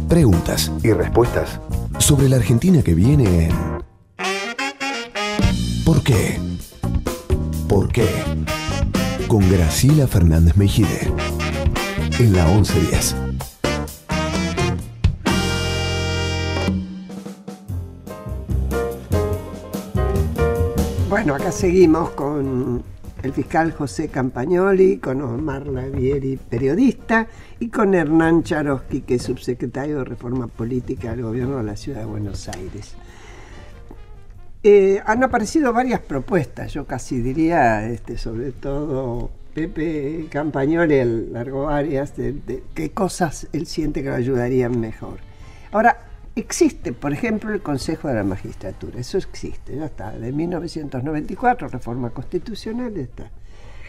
Preguntas y respuestas sobre la Argentina que viene en ¿Por qué? ¿Por qué? Con Graciela Fernández Mejide en la 1110. Bueno, acá seguimos con el fiscal José Campagnoli, con Omar Lavieri, periodista, y con Hernán Charosky, que es subsecretario de Reforma Política del Gobierno de la Ciudad de Buenos Aires. Han aparecido varias propuestas, yo casi diría, sobre todo Pepe Campagnoli largó varias, de qué cosas él siente que lo ayudarían mejor. Ahora, existe, por ejemplo, el Consejo de la Magistratura, eso existe, ya está, de 1994, reforma constitucional, está.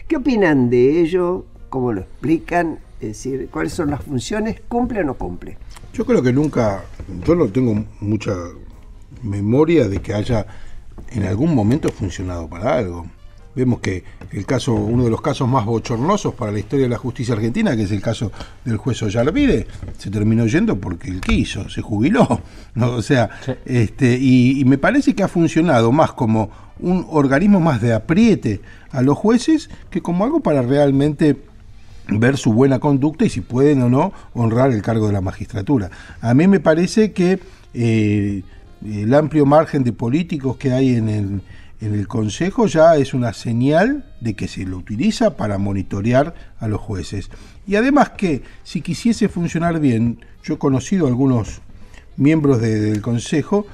¿Qué opinan de ello? ¿Cómo lo explican? Es decir, ¿cuáles son las funciones? ¿Cumple o no cumple? Yo creo que nunca, yo no tengo mucha memoria de que haya en algún momento funcionado para algo. Vemos que uno de los casos más bochornosos para la historia de la justicia argentina, que es el caso del juez Ollarvide, se terminó yendo porque él quiso, se jubiló, ¿no? O sea, sí. Y me parece que ha funcionado más como un organismo más de apriete a los jueces que como algo para realmente ver su buena conducta y si pueden o no honrar el cargo de la magistratura. A mí me parece que el amplio margen de políticos que hay en el Consejo ya es una señal de que se lo utiliza para monitorear a los jueces. Y además que, si quisiese funcionar bien, yo he conocido a algunos miembros del Consejo,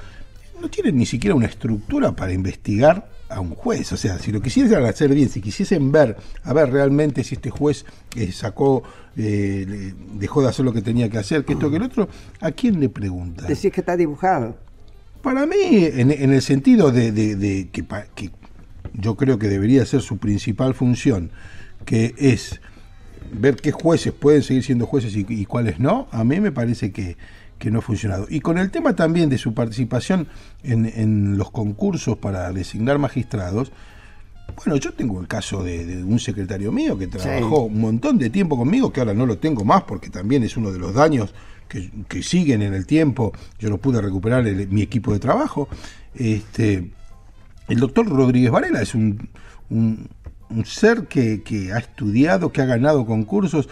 no tienen ni siquiera una estructura para investigar a un juez. O sea, si lo quisiesen hacer bien, si quisiesen ver realmente si este juez dejó de hacer lo que tenía que hacer, que esto, que el otro, ¿a quién le pregunta? Decís que está dibujado. Para mí, en el sentido de que yo creo que debería ser su principal función, que es ver qué jueces pueden seguir siendo jueces y cuáles no, a mí me parece que no ha funcionado. Y con el tema también de su participación en los concursos para designar magistrados, bueno, yo tengo el caso de un secretario mío que trabajó un montón de tiempo conmigo, que ahora no lo tengo más porque también es uno de los daños que siguen en el tiempo. Yo no pude recuperar mi equipo de trabajo. El doctor Rodríguez Varela es un ser que ha estudiado, que ha ganado concursos,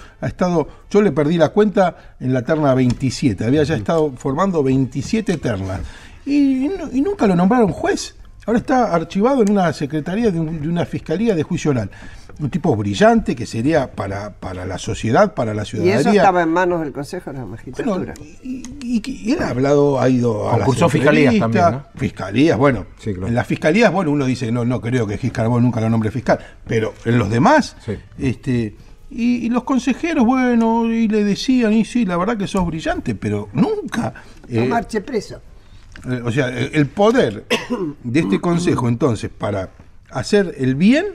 yo le perdí la cuenta en la terna 27, había ya estado formando 27 ternas y nunca lo nombraron juez. Ahora está archivado en una secretaría de una fiscalía de juicio oral. Un tipo brillante que sería para la sociedad, para la ciudadanía. Y eso estaba en manos del Consejo de la Magistratura. Bueno, y él ha ido a concursó fiscalías también, ¿no? Fiscalías, bueno. Sí, claro. En las fiscalías, bueno, uno dice, no creo que Gis Carbón nunca lo nombre fiscal. Pero en los demás, sí. Y los consejeros, bueno, y le decían, y sí, la verdad que sos brillante, pero nunca. No marche preso. O sea, el poder de este consejo, entonces, para hacer el bien,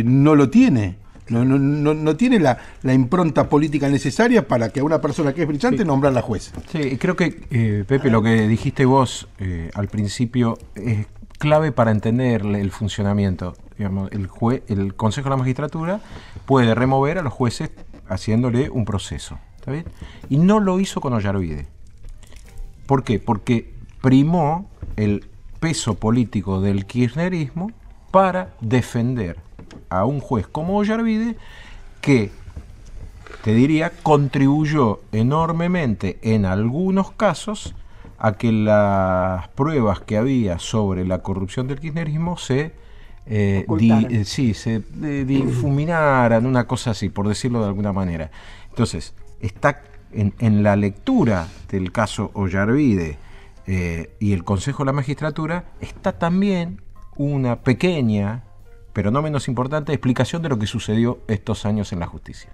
no lo tiene. No tiene la impronta política necesaria para que a una persona que es brillante nombrarla juez. Sí, creo que, Pepe, lo que dijiste vos al principio es clave para entender el funcionamiento. Digamos, el Consejo de la Magistratura puede remover a los jueces haciéndole un proceso, ¿está bien? Y no lo hizo con Ollarvide. ¿Por qué? Porque primó el peso político del kirchnerismo para defender a un juez como Ollarvide, que, te diría, contribuyó enormemente en algunos casos a que las pruebas que había sobre la corrupción del kirchnerismo se difuminaran, una cosa así, por decirlo de alguna manera. Entonces, está en la lectura del caso Ollarvide y el Consejo de la Magistratura, está también una pequeña, pero no menos importante, explicación de lo que sucedió estos años en la justicia.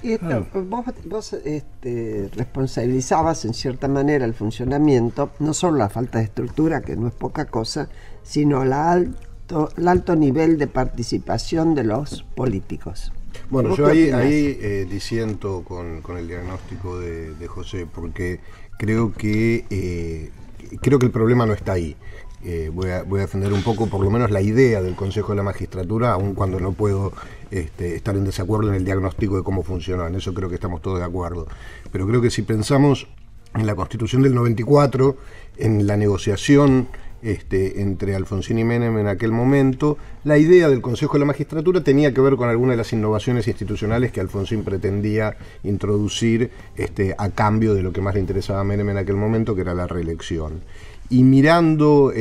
Y vos responsabilizabas en cierta manera el funcionamiento, no solo la falta de estructura, que no es poca cosa, sino el alto nivel de participación de los políticos. Bueno, yo ahí disiento con el diagnóstico de José, porque creo que el problema no está ahí. Voy a defender un poco, por lo menos, la idea del Consejo de la Magistratura, aun cuando no puedo estar en desacuerdo en el diagnóstico de cómo funciona. En eso creo que estamos todos de acuerdo. Pero creo que si pensamos en la Constitución del 94, en la negociación entre Alfonsín y Menem en aquel momento, la idea del Consejo de la Magistratura tenía que ver con algunas de las innovaciones institucionales que Alfonsín pretendía introducir a cambio de lo que más le interesaba a Menem en aquel momento, que era la reelección. Y mirando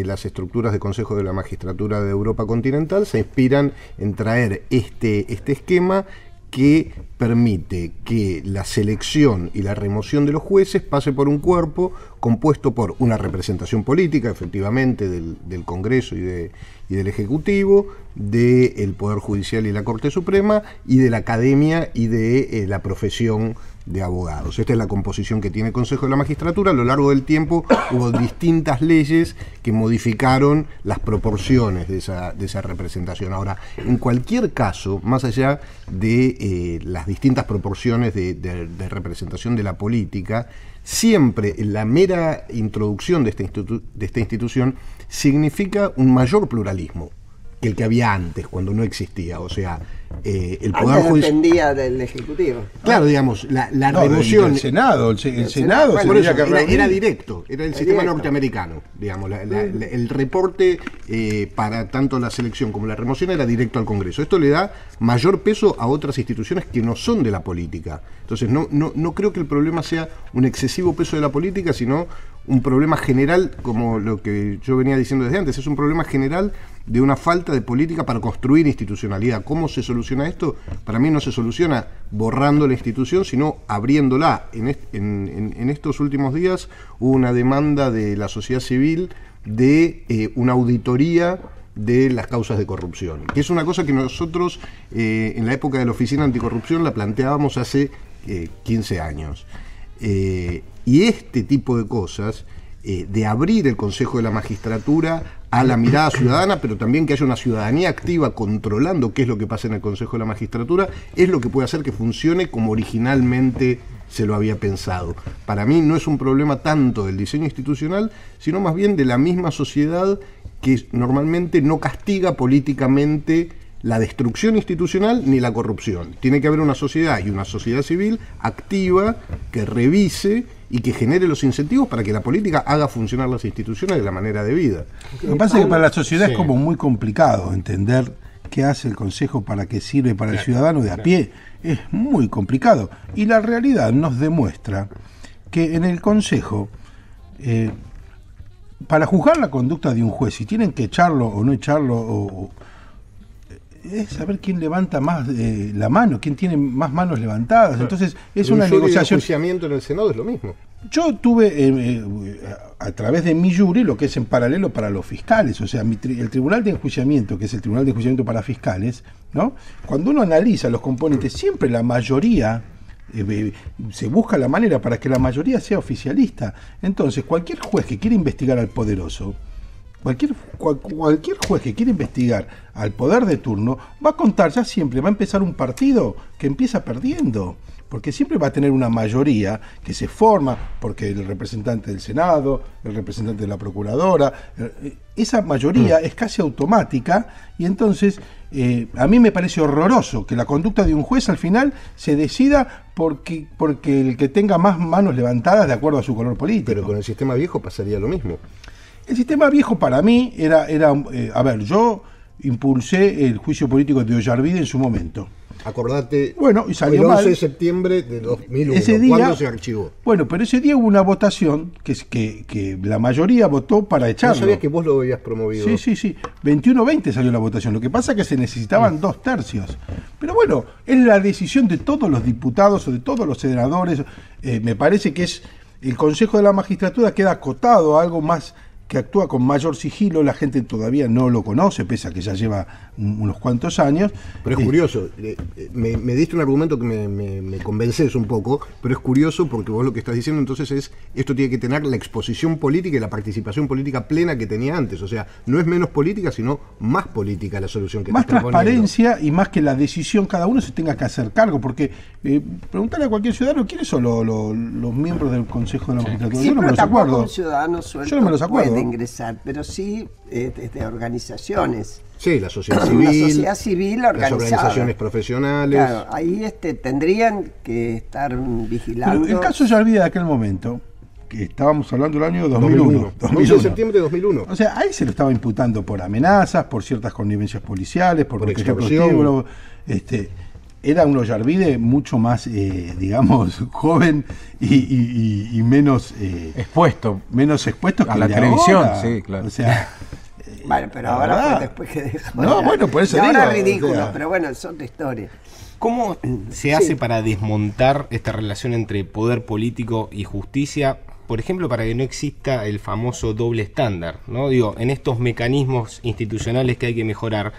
las estructuras de Consejo de la Magistratura de Europa continental, se inspiran en traer este esquema que permite que la selección y la remoción de los jueces pase por un cuerpo compuesto por una representación política, efectivamente, del Congreso y del Ejecutivo, del Poder Judicial y la Corte Suprema, y de la Academia y de la profesión de abogados. Esta es la composición que tiene el Consejo de la Magistratura. A lo largo del tiempo hubo distintas leyes que modificaron las proporciones de esa representación. Ahora, en cualquier caso, más allá de las distintas proporciones de representación de la política, siempre la mera introducción de esta institución significa un mayor pluralismo que el que había antes, cuando no existía. O sea, el Poder Judicial dependía del Ejecutivo. Claro, digamos, la remoción... El Senado, el Senado bueno, por eso, era directo, era el sistema norteamericano, digamos, el reporte para tanto la selección como la remoción era directo al Congreso. Esto le da mayor peso a otras instituciones que no son de la política. Entonces, no creo que el problema sea un excesivo peso de la política, sino un problema general, como lo que yo venía diciendo desde antes, es un problema general de una falta de política para construir institucionalidad. ¿Cómo se soluciona esto? Para mí no se soluciona borrando la institución, sino abriéndola. En estos últimos días hubo una demanda de la sociedad civil de una auditoría de las causas de corrupción, que es una cosa que nosotros en la época de la Oficina Anticorrupción la planteábamos hace 15 años. Y este tipo de cosas, de abrir el Consejo de la Magistratura a la mirada ciudadana, pero también que haya una ciudadanía activa controlando qué es lo que pasa en el Consejo de la Magistratura, es lo que puede hacer que funcione como originalmente se lo había pensado. Para mí no es un problema tanto del diseño institucional, sino más bien de la misma sociedad que normalmente no castiga políticamente la destrucción institucional ni la corrupción. Tiene que haber una sociedad y una sociedad civil activa que revise y que genere los incentivos para que la política haga funcionar las instituciones de la manera debida. Lo que pasa es que para la sociedad es como muy complicado entender qué hace el Consejo, para qué sirve para el ciudadano de a pie. Es muy complicado. Y la realidad nos demuestra que en el Consejo, para juzgar la conducta de un juez, si tienen que echarlo o no echarlo, es saber quién levanta más la mano, quién tiene más manos levantadas. Entonces es una negociación. El enjuiciamiento en el Senado es lo mismo. Yo tuve a través de mi jury lo que es en paralelo para los fiscales, o sea, el Tribunal de Enjuiciamiento, que es el Tribunal de Enjuiciamiento para fiscales, ¿no? Cuando uno analiza los componentes, siempre la mayoría se busca la manera para que la mayoría sea oficialista. Entonces, cualquier juez que quiera investigar al poderoso, cualquier juez que quiera investigar al poder de turno, va a contar, ya siempre va a empezar un partido que empieza perdiendo, porque siempre va a tener una mayoría que se forma, porque el representante del Senado, el representante de la Procuradora, esa mayoría es casi automática, y entonces a mí me parece horroroso que la conducta de un juez al final se decida porque el que tenga más manos levantadas de acuerdo a su color político. Pero con el sistema viejo pasaría lo mismo. El sistema viejo para mí era a ver, yo impulsé el juicio político de Ollarvide en su momento. Acordate, bueno, y salió el 11 mal. de septiembre de 2001, ese día, ¿cuándo se archivó? Bueno, pero ese día hubo una votación que la mayoría votó para echarlo. No sabía que vos lo habías promovido. Sí. 21-20 salió la votación. Lo que pasa es que se necesitaban 2/3. Pero bueno, es la decisión de todos los diputados o de todos los senadores. Me parece que es el Consejo de la Magistratura queda acotado a algo más que actúa con mayor sigilo. La gente todavía no lo conoce, pese a que ya lleva unos cuantos años. Pero es curioso, me diste un argumento que me convences un poco, pero es curioso porque vos lo que estás diciendo entonces es, esto tiene que tener la exposición política y la participación política plena que tenía antes. O sea, no es menos política, sino más política la solución que más estás proponiendo. Transparencia y más que la decisión cada uno se tenga que hacer cargo, porque preguntarle a cualquier ciudadano quiénes son los miembros del Consejo de la Magistratura. Sí, yo no me los acuerdo. Un ciudadano suelto yo no me los acuerdo. puede ingresar, pero sí organizaciones. Sí, la sociedad civil, la sociedad civil organizada. las organizaciones profesionales. Claro, ahí tendrían que estar vigilando. Pero el caso Ollarvide de aquel momento que estábamos hablando del año 2001. 11 de septiembre de 2001. O sea, ahí se lo estaba imputando por amenazas, por ciertas connivencias policiales, por extorsión. Era un Ollarvide mucho más, digamos, joven y menos expuesto que a la de televisión. ahora. Sí, claro. O sea, Bueno, pero ahora fue después que dejó. No, bueno, por eso y ahora digo, es ridículo, o sea, pero bueno, es otra historia. ¿Cómo se hace para desmontar esta relación entre poder político y justicia? Por ejemplo, para que no exista el famoso doble estándar, ¿no? Digo, en estos mecanismos institucionales que hay que mejorar.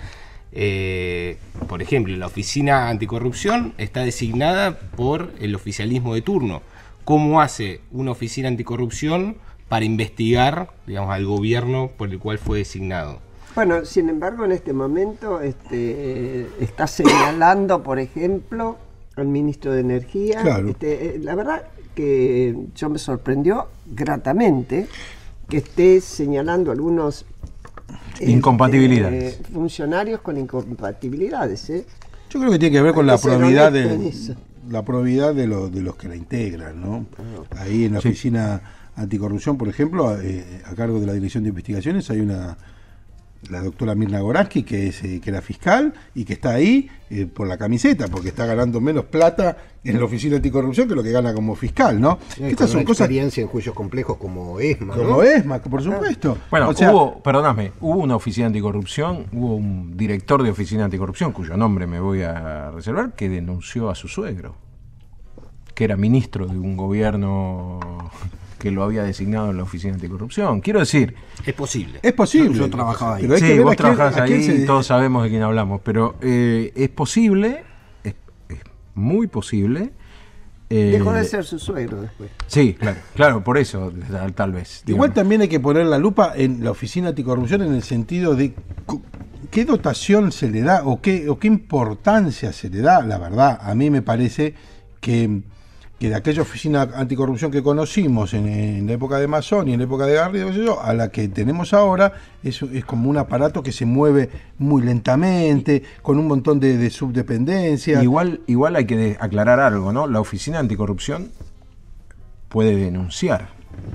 Por ejemplo, la Oficina Anticorrupción está designada por el oficialismo de turno. ¿Cómo hace una Oficina Anticorrupción para investigar, digamos, al gobierno por el cual fue designado? Bueno, sin embargo, en este momento está señalando, por ejemplo, al ministro de Energía. Claro. La verdad que yo me sorprendió gratamente que esté señalando algunos incompatibilidades. Funcionarios con incompatibilidades. Yo creo que tiene que ver con Hay la que ser probidad honesto en eso. la probidad de los que la integran, ¿no? Ahí en la Oficina Anticorrupción, por ejemplo, a cargo de la Dirección de Investigaciones hay la doctora Mirna Goransky, que era fiscal y que está ahí por la camiseta, porque está ganando menos plata en la Oficina Anticorrupción que lo que gana como fiscal, ¿no? Estas son experiencia en juicios complejos como ESMA, ¿no? Como ESMA, por supuesto. Bueno, o sea, hubo una oficina anticorrupción, hubo un director de oficina anticorrupción, cuyo nombre me voy a reservar, que denunció a su suegro, que era ministro de un gobierno que lo había designado en la oficina anticorrupción. Quiero decir, Es posible. es posible. Yo trabajaba ahí. Pero hay que sí, ver vos a quién- trabajás a quién ahí se- y todos sabemos de quién hablamos, pero es posible, es muy posible. Dejó de ser su suegro después. Sí, claro, por eso, tal vez. Igual digamos. también hay que poner la lupa en la Oficina Anticorrupción en el sentido de qué dotación se le da o qué importancia se le da. La verdad, a mí me parece que de aquella Oficina Anticorrupción que conocimos en la época de Mazón y en la época de Garrido, qué sé yo, a la que tenemos ahora, es como un aparato que se mueve muy lentamente, con un montón de subdependencias. Igual hay que aclarar algo, ¿no? La Oficina Anticorrupción puede denunciar,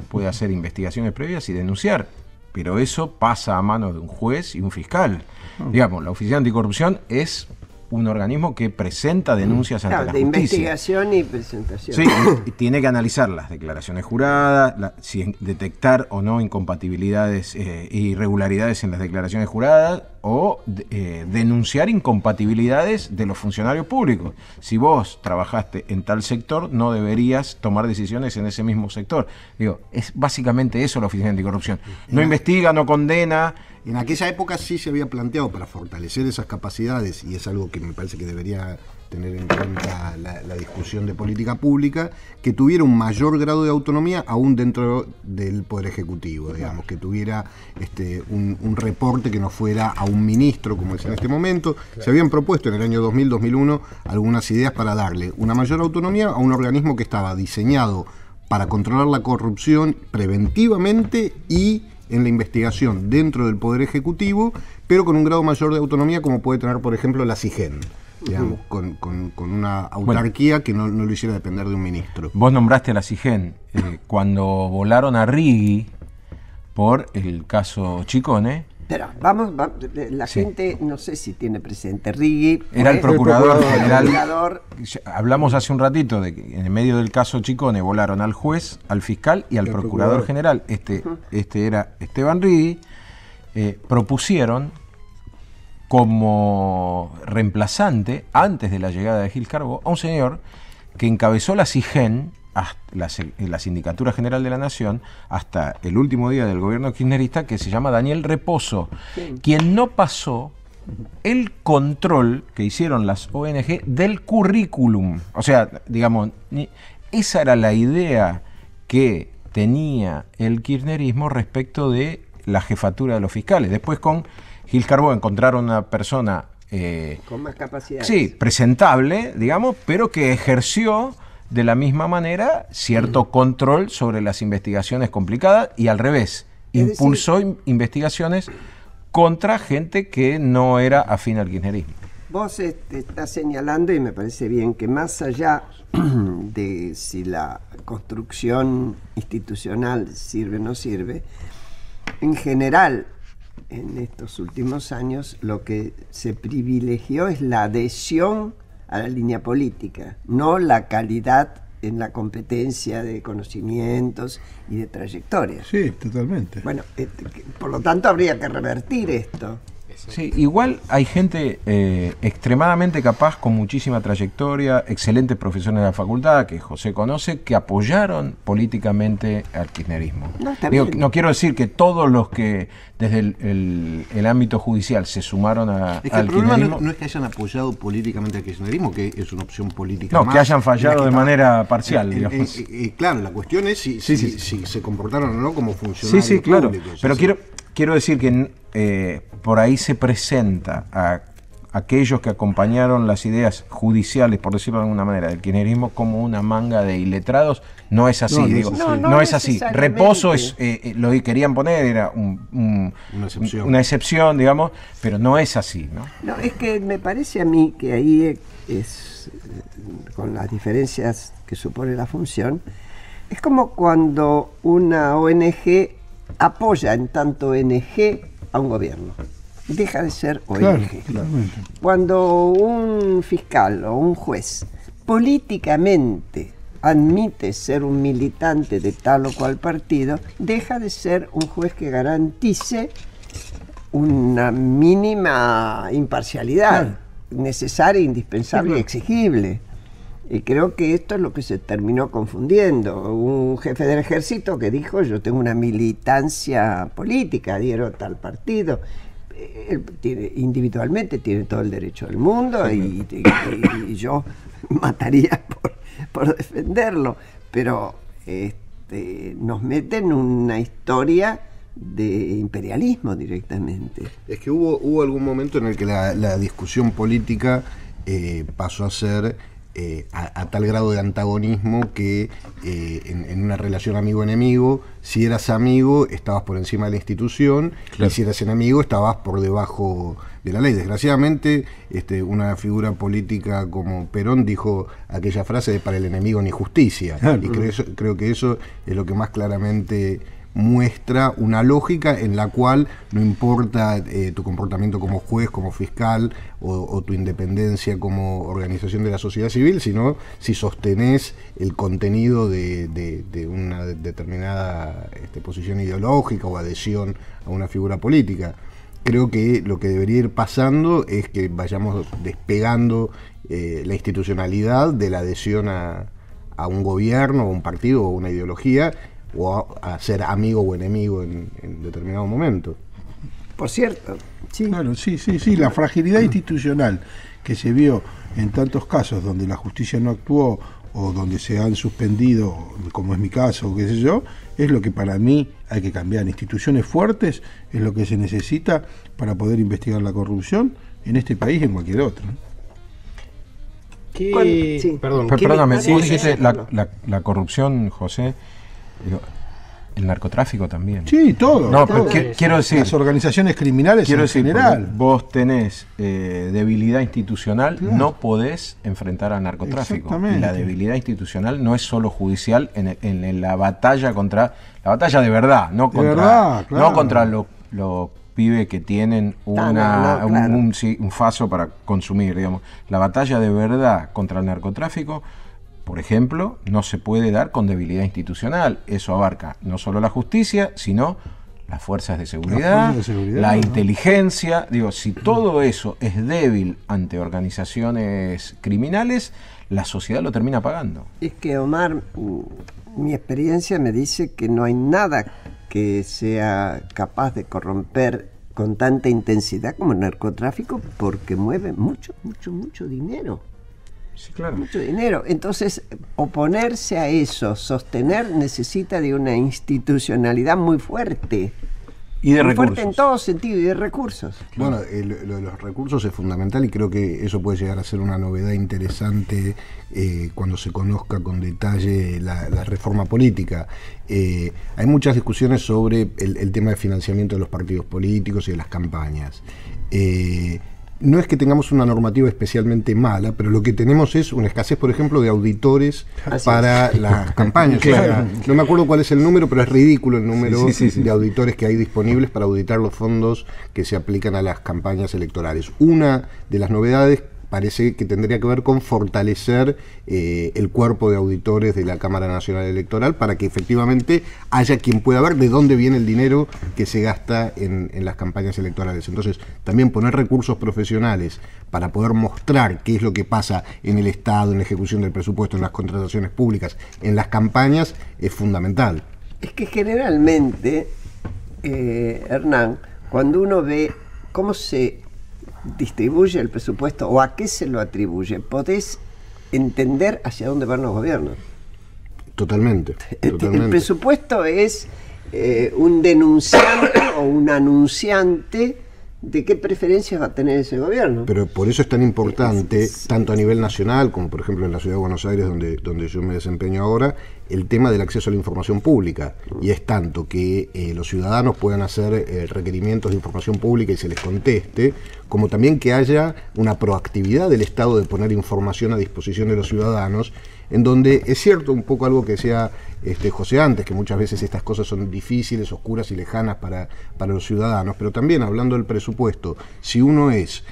puede hacer investigaciones previas y denunciar, pero eso pasa a manos de un juez y un fiscal. Digamos, la Oficina Anticorrupción es un organismo que presenta denuncias ante Claro, la de justicia. investigación y presentación. Sí, y tiene que analizar las declaraciones juradas, si detectar o no incompatibilidades e irregularidades en las declaraciones juradas o denunciar incompatibilidades de los funcionarios públicos. Si vos trabajaste en tal sector, no deberías tomar decisiones en ese mismo sector. Digo, es básicamente eso la Oficina Anticorrupción. No investiga, no condena. En aquella época sí se había planteado para fortalecer esas capacidades, y es algo que me parece que debería tener en cuenta la discusión de política pública, que tuviera un mayor grado de autonomía aún dentro del Poder Ejecutivo, digamos, que tuviera un reporte que no fuera a un ministro, como es en este momento. Se habían propuesto en el año 2000-2001 algunas ideas para darle una mayor autonomía a un organismo que estaba diseñado para controlar la corrupción preventivamente y en la investigación dentro del Poder Ejecutivo, pero con un grado mayor de autonomía como puede tener, por ejemplo, la CIGEN, digamos, con una autarquía que no lo hiciera depender de un ministro. Vos nombraste a la CIGEN. Cuando volaron a Rigui por el caso Chicone, Pero la gente no sé si tiene presente. Rigui era el procurador general. procurador. Hablamos hace un ratito de que en el medio del caso Chicone volaron al juez, al fiscal y al procurador general. Este era Esteban Rigui. Propusieron como reemplazante, antes de la llegada de Gil Carbó, a un señor que encabezó la CIGEN, la Sindicatura General de la Nación, hasta el último día del gobierno kirchnerista, que se llama Daniel Reposo, quien no pasó el control que hicieron las ONG del currículum. O sea, digamos, esa era la idea que tenía el kirchnerismo respecto de la jefatura de los fiscales. Después con Gil Carbó encontraron una persona Con más capacidades. sí, presentable, digamos, pero que ejerció de la misma manera cierto control sobre las investigaciones complicadas y al revés, Es impulsó investigaciones contra gente que no era afín al kirchnerismo. Vos estás señalando, y me parece bien, que más allá de si la construcción institucional sirve o no sirve, en general, en estos últimos años, lo que se privilegió es la adhesión a la línea política, no la calidad en la competencia de conocimientos y de trayectorias. Sí, totalmente. Bueno, por lo tanto habría que revertir esto. Sí, igual hay gente extremadamente capaz, con muchísima trayectoria, excelentes profesores de la facultad, que José conoce, que apoyaron políticamente al kirchnerismo. No quiero decir que todos los que desde el ámbito judicial se sumaron al el problema kirchnerismo... no es que hayan apoyado políticamente al kirchnerismo, que es una opción política No, más, que hayan fallado de manera parcial, digamos. Claro, la cuestión es si se comportaron o no como funcionarios Sí, claro. públicos. Pero quiero decir que por ahí se presenta a aquellos que acompañaron las ideas judiciales, por decirlo de alguna manera, del kirchnerismo como una manga de iletrados. No es así, no es así. Reposo es lo que querían poner era una excepción, digamos, pero no es así, ¿no? No, es que me parece a mí que ahí es, con las diferencias que supone la función, es como cuando una ONG apoya en tanto ONG a un gobierno. Deja de ser ONG. Claro. Cuando un fiscal o un juez políticamente admite ser un militante de tal o cual partido, deja de ser un juez que garantice una mínima imparcialidad necesaria, indispensable y exigible. Y creo que esto es lo que se terminó confundiendo. Un jefe del ejército que dijo: yo tengo una militancia política, adhiero a tal partido. Él individualmente tiene todo el derecho del mundo y yo mataría por defenderlo. Pero nos meten en una historia de imperialismo directamente. Es que hubo algún momento en el que la discusión política pasó a ser a tal grado de antagonismo que en una relación amigo-enemigo, si eras amigo estabas por encima de la institución, y si eras enemigo estabas por debajo de la ley. Desgraciadamente, una figura política como Perón dijo aquella frase de "para el enemigo ni justicia", y creo que eso es lo que más claramente muestra una lógica en la cual no importa tu comportamiento como juez, como fiscal o tu independencia como organización de la sociedad civil, sino si sostenés el contenido de una determinada posición ideológica o adhesión a una figura política. Creo que lo que debería ir pasando es que vayamos despegando la institucionalidad de la adhesión a un gobierno, o un partido o una ideología, o a ser amigo o enemigo en determinado momento. Por cierto, sí. Claro, sí, la fragilidad institucional que se vio en tantos casos donde la justicia no actuó o donde se han suspendido, como es mi caso, qué sé yo, es lo que para mí hay que cambiar. Instituciones fuertes es lo que se necesita para poder investigar la corrupción en este país y en cualquier otro. Sí. Perdóname, vos dijiste la corrupción, José. El narcotráfico también. Sí, todo. No, todo. Pero quiero decir, las organizaciones criminales en general. Vos tenés debilidad institucional, no podés enfrentar al narcotráfico. Y la debilidad institucional no es solo judicial en la batalla contra la batalla de verdad, no contra los pibes que tienen un faso para consumir, digamos. La batalla de verdad contra el narcotráfico, por ejemplo, no se puede dar con debilidad institucional. Eso abarca no solo la justicia, sino las fuerzas de seguridad, la inteligencia. Digo, si todo eso es débil ante organizaciones criminales, la sociedad lo termina pagando. Es que, Omar, mi experiencia me dice que no hay nada que sea capaz de corromper con tanta intensidad como el narcotráfico, porque mueve mucho dinero. Sí, claro. Mucho dinero. Entonces, oponerse a eso, sostener, necesita de una institucionalidad muy fuerte. Y de muy recursos. Fuerte en todo sentido, y de recursos. Bueno, lo de los recursos es fundamental y creo que eso puede llegar a ser una novedad interesante cuando se conozca con detalle la reforma política. Hay muchas discusiones sobre el tema de financiamiento de los partidos políticos y de las campañas. no es que tengamos una normativa especialmente mala, pero lo que tenemos es una escasez, por ejemplo, de auditores para las campañas. Claro. O sea, no me acuerdo cuál es el número, pero es ridículo el número Sí. de auditores que hay disponibles para auditar los fondos que se aplican a las campañas electorales. Una de las novedades parece que tendría que ver con fortalecer el cuerpo de auditores de la Cámara Nacional Electoral para que efectivamente haya quien pueda ver de dónde viene el dinero que se gasta en las campañas electorales. Entonces, también poner recursos profesionales para poder mostrar qué es lo que pasa en el Estado, en la ejecución del presupuesto, en las contrataciones públicas, en las campañas, es fundamental. Es que generalmente, Hernán, cuando uno ve cómo se distribuye el presupuesto o a qué se lo atribuye, podés entender hacia dónde van los gobiernos. Totalmente. El presupuesto es un denunciante o un anunciante de qué preferencias va a tener ese gobierno. Pero por eso es tan importante, tanto a nivel nacional como por ejemplo en la Ciudad de Buenos Aires, donde yo me desempeño ahora, el tema del acceso a la información pública. Y es tanto que los ciudadanos puedan hacer requerimientos de información pública y se les conteste, como también que haya una proactividad del Estado de poner información a disposición de los ciudadanos, en donde es cierto un poco algo que decía José antes, que muchas veces estas cosas son difíciles, oscuras y lejanas para los ciudadanos, pero también hablando del presupuesto, si uno es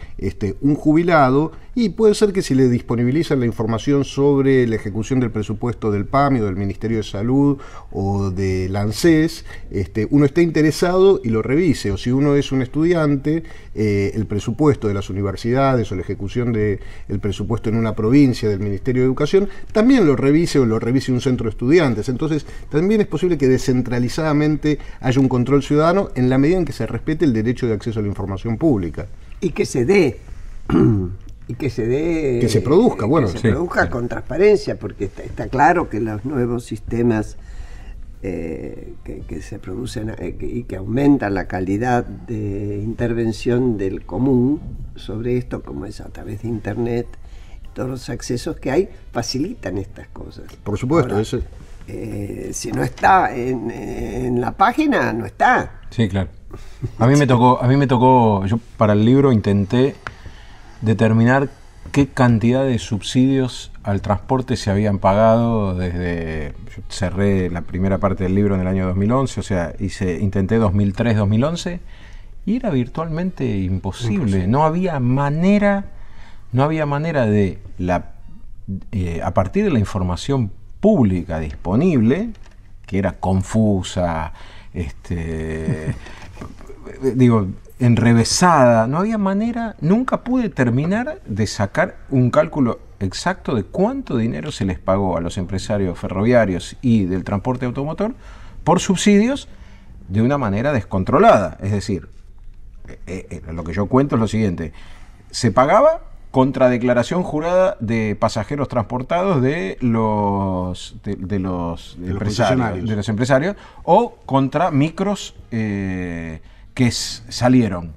un jubilado, y puede ser que si le disponibilizan la información sobre la ejecución del presupuesto del PAMI o del Ministerio de Salud o del ANSES, uno esté interesado y lo revise, o si uno es un estudiante, el presupuesto de las universidades o la ejecución del presupuesto en una provincia del Ministerio de Educación, también lo revise o lo revise un centro de estudiantes. Entonces, también es posible que descentralizadamente haya un control ciudadano en la medida en que se respete el derecho de acceso a la información pública. Y que se dé. Y que se dé. Que se produzca, bueno. Que se produzca con transparencia, porque está claro que los nuevos sistemas que se producen y que aumentan la calidad de intervención del común sobre esto, como es a través de Internet, todos los accesos que hay, facilitan estas cosas. Por supuesto, ahora, si no está en la página, no está. Sí, claro. A mí me tocó, yo para el libro intenté determinar qué cantidad de subsidios al transporte se habían pagado desde, yo cerré la primera parte del libro en el año 2011, o sea, intenté 2003-2011 y era virtualmente imposible. No había manera de a partir de la información pública disponible, que era confusa, enrevesada, no había manera, nunca pude terminar de sacar un cálculo exacto de cuánto dinero se les pagó a los empresarios ferroviarios y del transporte automotor por subsidios de una manera descontrolada. Es decir, lo que yo cuento es lo siguiente: se pagaba contra declaración jurada de pasajeros transportados de los empresarios o contra micros que salieron,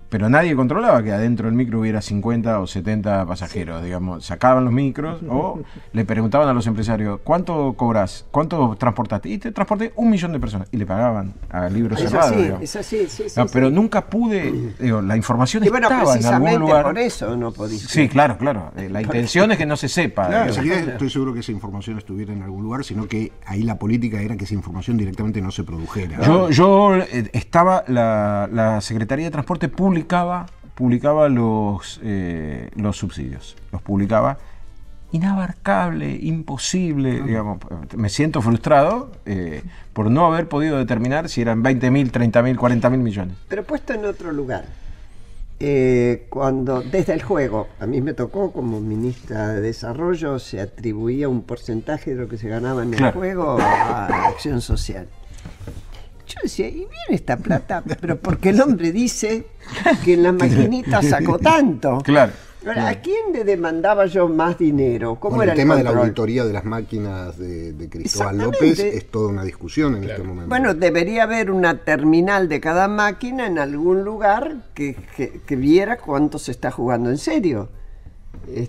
pero nadie controlaba que adentro del micro hubiera 50 o 70 pasajeros, digamos. Sacaban los micros o le preguntaban a los empresarios: ¿cuánto cobras? ¿Cuánto transportaste? Y te transporté 1 millón de personas, y le pagaban a libro cerrado. Es así, sí, pero nunca pude, la información bueno, estaba en algún lugar. Por eso no podías. Sí, claro. La intención es que no se sepa. Claro, estoy seguro que esa información estuviera en algún lugar, sino que ahí la política era que esa información directamente no se produjera. Yo estaba, la Secretaría de Transporte publicaba los subsidios, los publicaba. Inabarcable, imposible, digamos. Me siento frustrado por no haber podido determinar si eran 20.000, 30.000, 40.000 millones. Pero puesto en otro lugar, cuando desde el juego, a mí me tocó como ministra de Desarrollo, se atribuía un porcentaje de lo que se ganaba en el juego a la acción social. Yo decía, y viene esta plata, pero porque el hombre dice que en la maquinita sacó tanto. Claro. Ahora, ¿a quién le demandaba yo más dinero? ¿Cómo era el tema control? de la auditoría de las máquinas de Cristóbal López es toda una discusión en este momento. Bueno, debería haber una terminal de cada máquina en algún lugar que viera cuánto se está jugando en serio.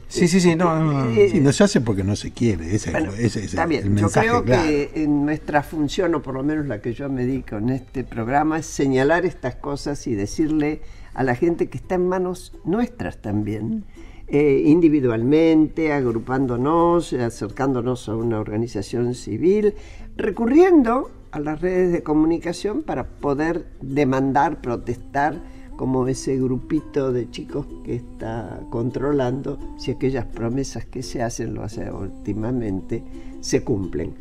Sí, no se hace porque no se quiere. Está bien. El mensaje, yo creo claro. que en nuestra función, o por lo menos la que yo me dedico en este programa, es señalar estas cosas y decirle a la gente que está en manos nuestras también, individualmente, agrupándonos, acercándonos a una organización civil, recurriendo a las redes de comunicación para poder demandar, protestar, como ese grupito de chicos que está controlando si aquellas promesas que se hacen, lo hace últimamente, se cumplen.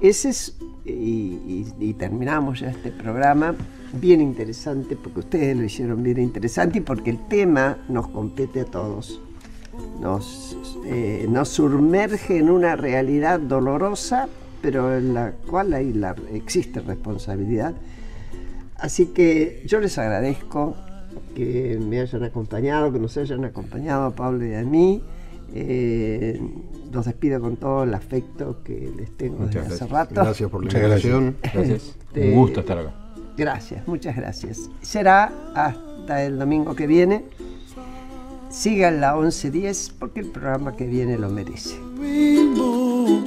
Ese es, y terminamos ya este programa, bien interesante, porque ustedes lo hicieron bien interesante y porque el tema nos compete a todos. Nos sumerge en una realidad dolorosa, pero en la cual existe responsabilidad. Así que yo les agradezco que me hayan acompañado, que nos hayan acompañado a Pablo y a mí. Los despido con todo el afecto que les tengo desde hace rato. Gracias por la invitación. Gracias. Un gusto estar acá. Gracias, muchas gracias. Será hasta el domingo que viene. Sigan la 1110 porque el programa que viene lo merece. Rainbow,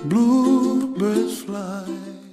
bluebirds fly.